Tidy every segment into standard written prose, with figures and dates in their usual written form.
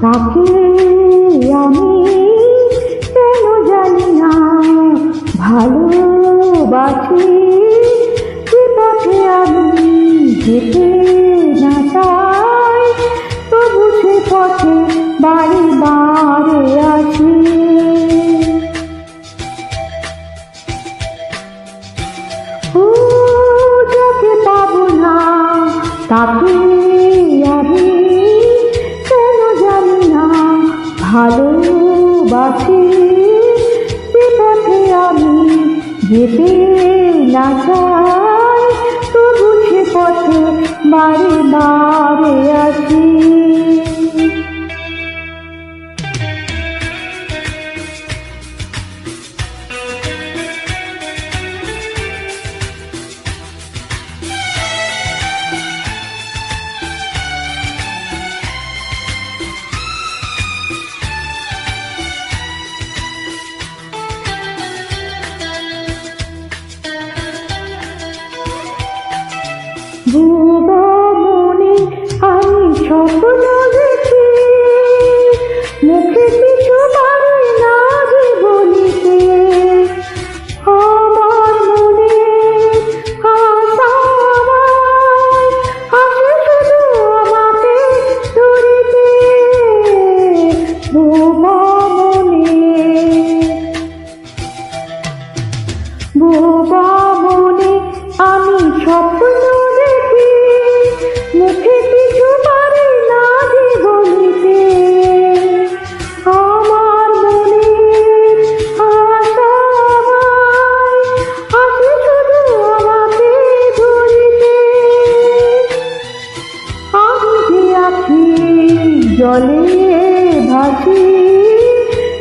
তাকে আমি কেন জানি না ভালোবাসি, যে পথে আমি যেতে না চাই তবু সে পথে বারে বারে আসি। ও যাকে পাবো না তাকে আমি কেন জানি না ভালোবাসি, যে পথে আমি যেতে না চাই তবু সে পথে বারে বারে আসি। ভুবো মনে আমি স্বপ্ন দেখি, মুখে কিছু পারি না যে বলিতে। আমার মনে আশা আমায় আসে শুধু আমাকে ধরিতে। ভুবো মনে আমি স্বপ্ন দেখি, মুখে কিছু পারি না যে বলিতে। আমার মনে আশা আমায় আসে শুধু আমাকে ধরিতে। আমি যে আছি জলে ভাসি,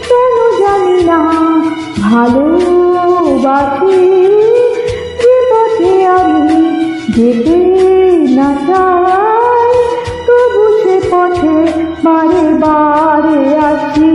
কেন জানি না ভালোবাসি, যে পথে আমি যেতে না চাই তবু সে পথে বারে বারে আসি।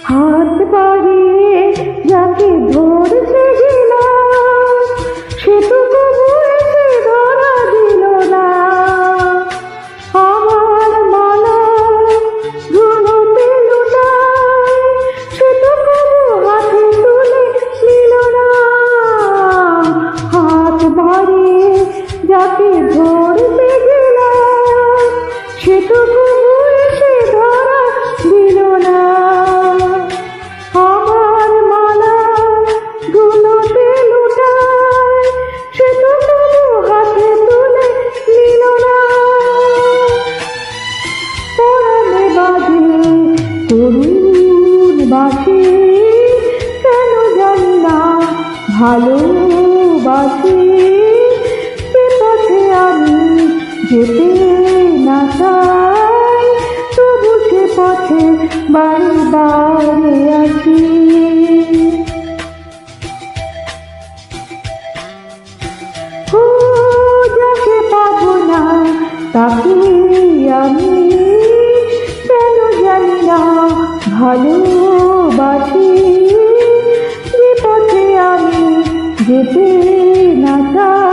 হাত বাড়িয়ে যাকে ধরতে গেলাম সে তো কবু এসে ধরা দিল না। আমার মালা ধুলোতে লুটায় সে তো কবু হাতে তুলে নিল না। হাত বাড়িয়ে যাকে ধরতে গেলাম সে তো কবু এসে ধরা দিল না। আমার মালা ধুলোতে লুটায় সে তো তবু হাতে তুলে নিল না। পরাণে বাজে করুণ বাঁশি, কেন জানি না ভালোবাসি, যে পথে আমি যেতে না চাই তবু সে পথে বারে বারে আসি। ও যাকে পাবো না তাকে আমি কেন জানি না ভালোবাসি, যে পথে আমি যেতে না চাই